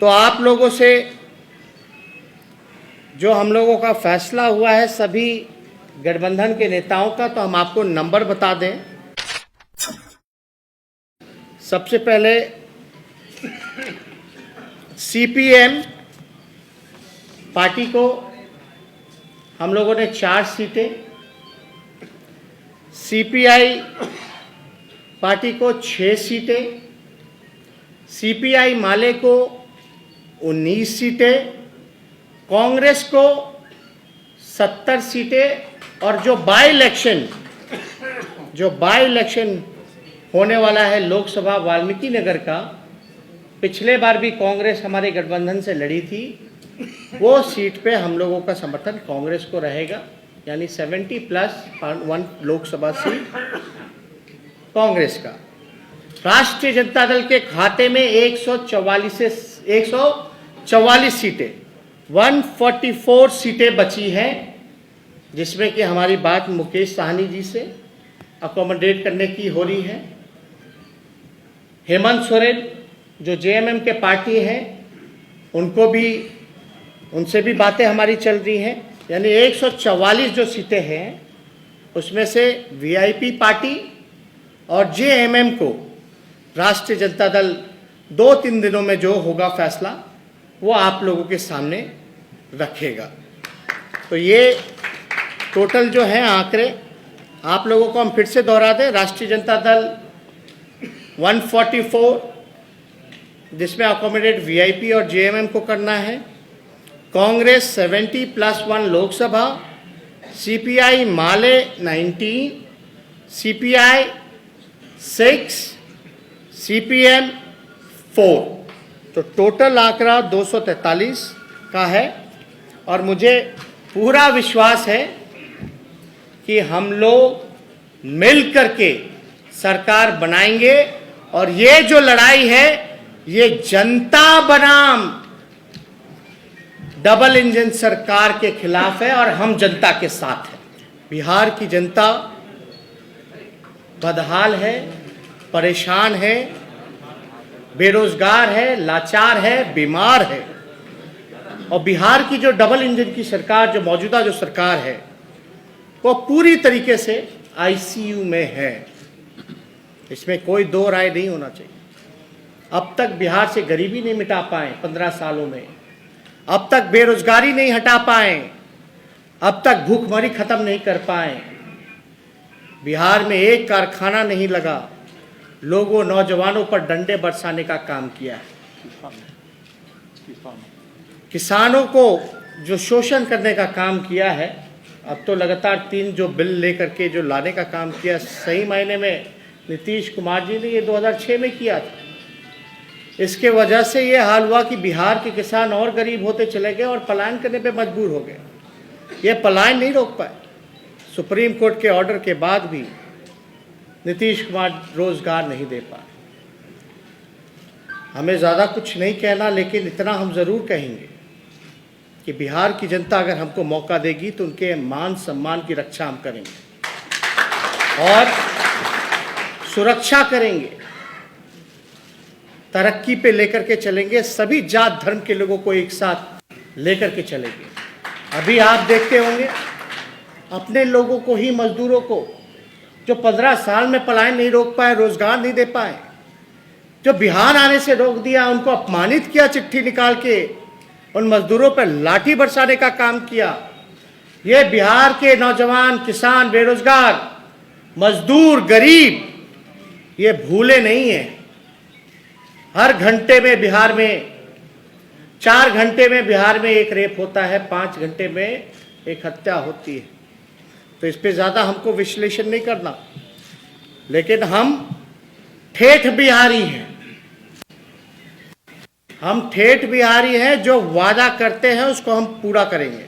तो आप लोगों से जो हम लोगों का फैसला हुआ है सभी गठबंधन के नेताओं का, तो हम आपको नंबर बता दें। सबसे पहले सीपीएम पार्टी को हम लोगों ने 4 सीटें, सीपीआई पार्टी को 6 सीटें, सीपीआई माले को 19 सीटें, कांग्रेस को 70 सीटें और जो बाई इलेक्शन होने वाला है लोकसभा वाल्मीकि नगर का, पिछले बार भी कांग्रेस हमारे गठबंधन से लड़ी थी, वो सीट पे हम लोगों का समर्थन कांग्रेस को रहेगा, यानी 70+1 लोकसभा सीट कांग्रेस का। राष्ट्रीय जनता दल के खाते में 144 सीटें, 144 सीटें बची हैं, जिसमें कि हमारी बात मुकेश साहनी जी से अकोमोडेट करने की हो रही है। हेमंत सोरेन जो जेएमएम के पार्टी हैं, उनसे भी बातें हमारी चल रही हैं, यानी 144 जो सीटें हैं उसमें से वीआईपी पार्टी और जेएमएम को राष्ट्रीय जनता दल 2-3 दिनों में जो होगा फैसला वो आप लोगों के सामने रखेगा। तो ये टोटल जो है आंकड़े आप लोगों को हम फिर से दोहरा दें। राष्ट्रीय जनता दल 144, जिसमें अकोमोडेट वीआईपी और जेएमएम को करना है, कांग्रेस 70+1 लोकसभा, सीपीआई माले 19, सीपीआई 6, सीपीएम 4, तो टोटल आंकड़ा 243 का है। और मुझे पूरा विश्वास है कि हम लोग मिल करके सरकार बनाएंगे, और ये जो लड़ाई है ये जनता बनाम डबल इंजन सरकार के खिलाफ है और हम जनता के साथ हैं। बिहार की जनता बदहाल है, परेशान है, बेरोजगार है, लाचार है, बीमार है, और बिहार की जो डबल इंजन की सरकार, जो मौजूदा जो सरकार है, वो पूरी तरीके से आईसीयू में है। इसमें कोई दो राय नहीं होना चाहिए। अब तक बिहार से गरीबी नहीं मिटा पाए 15 सालों में, अब तक बेरोजगारी नहीं हटा पाए, अब तक भूखमरी खत्म नहीं कर पाए, बिहार में एक कारखाना नहीं लगा, लोगों नौजवानों पर डंडे बरसाने का काम किया है, किसानों को जो शोषण करने का काम किया है। अब तो लगातार 3 जो बिल लेकर के जो लाने का काम किया, सही मायने में नीतीश कुमार जी ने ये 2006 में किया था। इसके वजह से ये हाल हुआ कि बिहार के किसान और गरीब होते चले गए और पलायन करने पे मजबूर हो गए। ये पलायन नहीं रोक पाए। सुप्रीम कोर्ट के ऑर्डर के बाद भी नीतीश कुमार रोजगार नहीं दे पाए। हमें ज़्यादा कुछ नहीं कहना, लेकिन इतना हम ज़रूर कहेंगे कि बिहार की जनता अगर हमको मौका देगी तो उनके मान सम्मान की रक्षा हम करेंगे और सुरक्षा करेंगे, तरक्की पे लेकर के चलेंगे, सभी जात धर्म के लोगों को एक साथ लेकर के चलेंगे। अभी आप देखते होंगे अपने लोगों को ही, मजदूरों को जो 15 साल में पलायन नहीं रोक पाए, रोजगार नहीं दे पाए, जो बिहार आने से रोक दिया, उनको अपमानित किया, चिट्ठी निकाल के उन मजदूरों पर लाठी बरसाने का काम किया। ये बिहार के नौजवान, किसान, बेरोजगार, मजदूर, गरीब ये भूले नहीं हैं। हर घंटे में बिहार में 4 घंटे में बिहार में एक रेप होता है, 5 घंटे में एक हत्या होती है। तो इस पे ज़्यादा हमको विश्लेषण नहीं करना, लेकिन हम ठेठ बिहारी हैं। हम ठेठ बिहारी हैं, जो वादा करते हैं उसको हम पूरा करेंगे।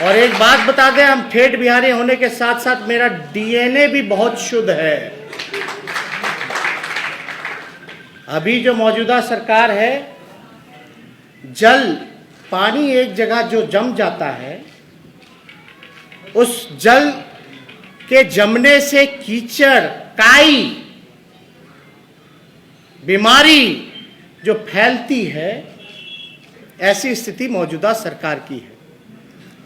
और एक बात बता दें, हम ठेठ बिहारी होने के साथ साथ मेरा डीएनए भी बहुत शुद्ध है। अभी जो मौजूदा सरकार है, जल पानी एक जगह जो जम जाता है, उस जल के जमने से कीचड़, काई, बीमारी जो फैलती है, ऐसी स्थिति मौजूदा सरकार की है।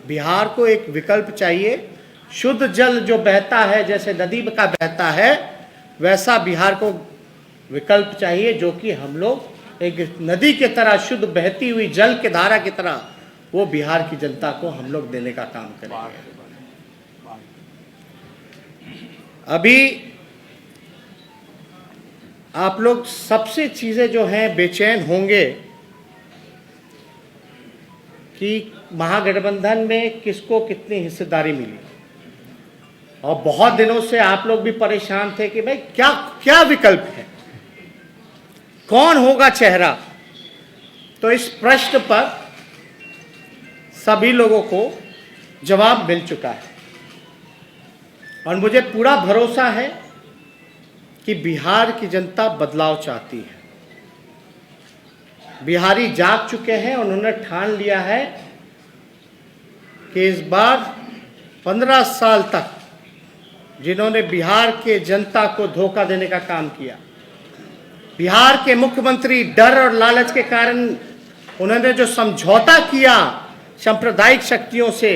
बिहार को एक विकल्प चाहिए। शुद्ध जल जो बहता है, जैसे नदी का बहता है, वैसा बिहार को विकल्प चाहिए, जो कि हम लोग एक नदी की तरह शुद्ध बहती हुई जल के धारा की तरह वो बिहार की जनता को हम लोग देने का काम करेंगे। अभी आप लोग सबसे चीजें जो हैं बेचैन होंगे कि महागठबंधन में किसको कितनी हिस्सेदारी मिली, और बहुत दिनों से आप लोग भी परेशान थे कि भाई क्या क्या विकल्प है, कौन होगा चेहरा। तो इस प्रश्न पर सभी लोगों को जवाब मिल चुका है, और मुझे पूरा भरोसा है कि बिहार की जनता बदलाव चाहती है। बिहारी जाग चुके हैं, उन्होंने ठान लिया है कि इस बार 15 साल तक जिन्होंने बिहार के जनता को धोखा देने का काम किया, बिहार के मुख्यमंत्री डर और लालच के कारण उन्होंने जो समझौता किया सांप्रदायिक शक्तियों से,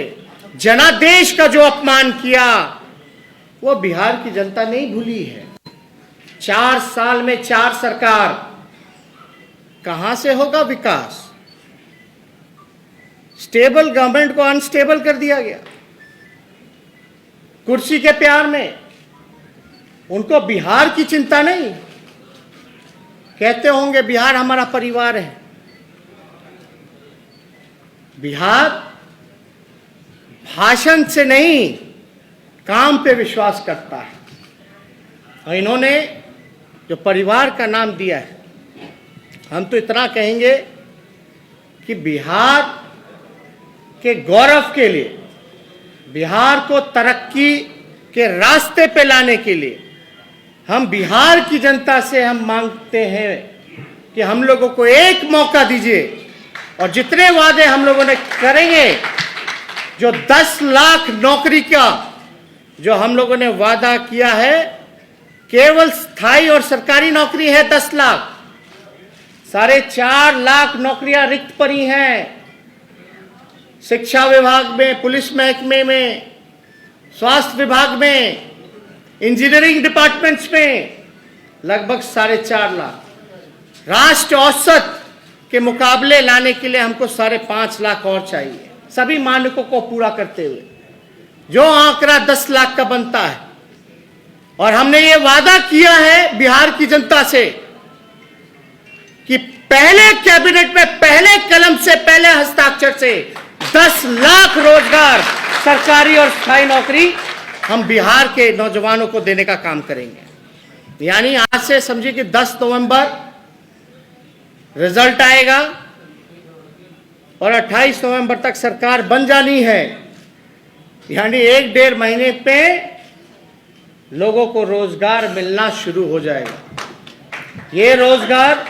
जनादेश का जो अपमान किया, वो बिहार की जनता नहीं भूली है। 4 साल में 4 सरकार, कहां से होगा विकास? स्टेबल गवर्नमेंट को अनस्टेबल कर दिया गया कुर्सी के प्यार में। उनको बिहार की चिंता नहीं। कहते होंगे बिहार हमारा परिवार है। बिहार भाषण से नहीं, काम पे विश्वास करता है, और इन्होंने जो परिवार का नाम दिया है, हम तो इतना कहेंगे कि बिहार के गौरव के लिए, बिहार को तरक्की के रास्ते पे लाने के लिए हम बिहार की जनता से हम मांगते हैं कि हम लोगों को एक मौका दीजिए, और जितने वादे हम लोगों ने करेंगे, जो 10 लाख नौकरी का जो हम लोगों ने वादा किया है, केवल स्थायी और सरकारी नौकरी है 10 लाख, 4.5 लाख नौकरियां रिक्त पड़ी हैं। शिक्षा विभाग में, पुलिस महकमे में, स्वास्थ्य विभाग में, इंजीनियरिंग डिपार्टमेंट्स में लगभग 4.5 लाख। राष्ट्र औसत के मुकाबले लाने के लिए हमको 5.5 लाख और चाहिए, सभी मानकों को पूरा करते हुए, जो आंकड़ा 10 लाख का बनता है। और हमने ये वादा किया है बिहार की जनता से कि पहले कैबिनेट में, पहले कलम से, पहले हस्ताक्षर से 10 लाख रोजगार, सरकारी और स्थायी नौकरी हम बिहार के नौजवानों को देने का काम करेंगे। यानी आज से समझिए कि 10 नवंबर रिजल्ट आएगा और 28 नवंबर तक सरकार बन जानी है। यानी 1-1.5 महीने पे लोगों को रोजगार मिलना शुरू हो जाएगा। ये रोजगार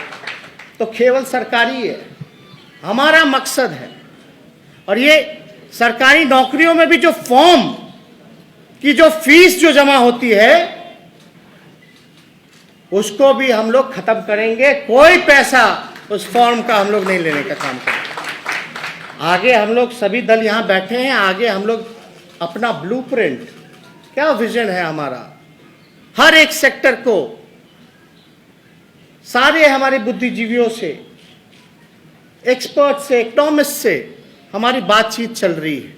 तो केवल सरकारी है, हमारा मकसद है। और ये सरकारी नौकरियों में भी जो फॉर्म की जो फीस जो जमा होती है, उसको भी हम लोग खत्म करेंगे। कोई पैसा उस फॉर्म का हम लोग नहीं लेने का काम करेंगे। आगे हम लोग सभी दल यहां बैठे हैं, आगे हम लोग अपना ब्लूप्रिंट, क्या विजन है हमारा, हर एक सेक्टर को, सारे हमारे बुद्धिजीवियों से, एक्सपर्ट से, इकोनॉमिस्ट से हमारी बातचीत चल रही है।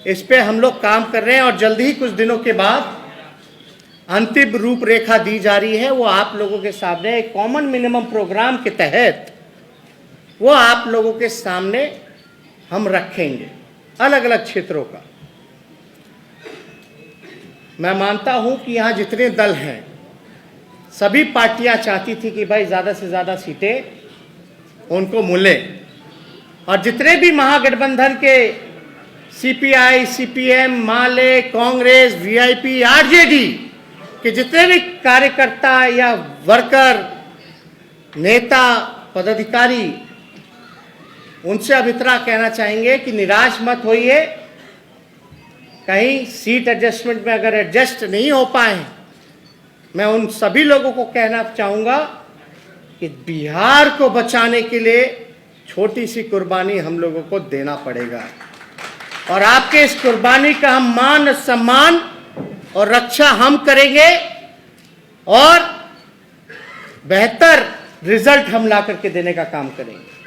इस पे हम लोग काम कर रहे हैं, और जल्दी ही कुछ दिनों के बाद अंतिम रूपरेखा दी जा रही है। वो आप लोगों के सामने एक कॉमन मिनिमम प्रोग्राम के तहत वो आप लोगों के सामने हम रखेंगे, अलग अलग क्षेत्रों का। मैं मानता हूं कि यहां जितने दल हैं, सभी पार्टियां चाहती थी कि भाई ज्यादा से ज्यादा सीटें उनको मिले, और जितने भी महागठबंधन के सीपीआई, सीपीएम, माले, कांग्रेस, वीआईपी, आरजेडी के जितने भी कार्यकर्ता या वर्कर, नेता, पदाधिकारी, उनसे अब इतना कहना चाहेंगे कि निराश मत होइए। कहीं सीट एडजस्टमेंट में अगर एडजस्ट नहीं हो पाए, मैं उन सभी लोगों को कहना चाहूंगा कि बिहार को बचाने के लिए छोटी सी कुर्बानी हम लोगों को देना पड़ेगा और आपके इस कुर्बानी का हम मान सम्मान और रक्षा हम करेंगे और बेहतर रिजल्ट हम ला करके देने का काम करेंगे।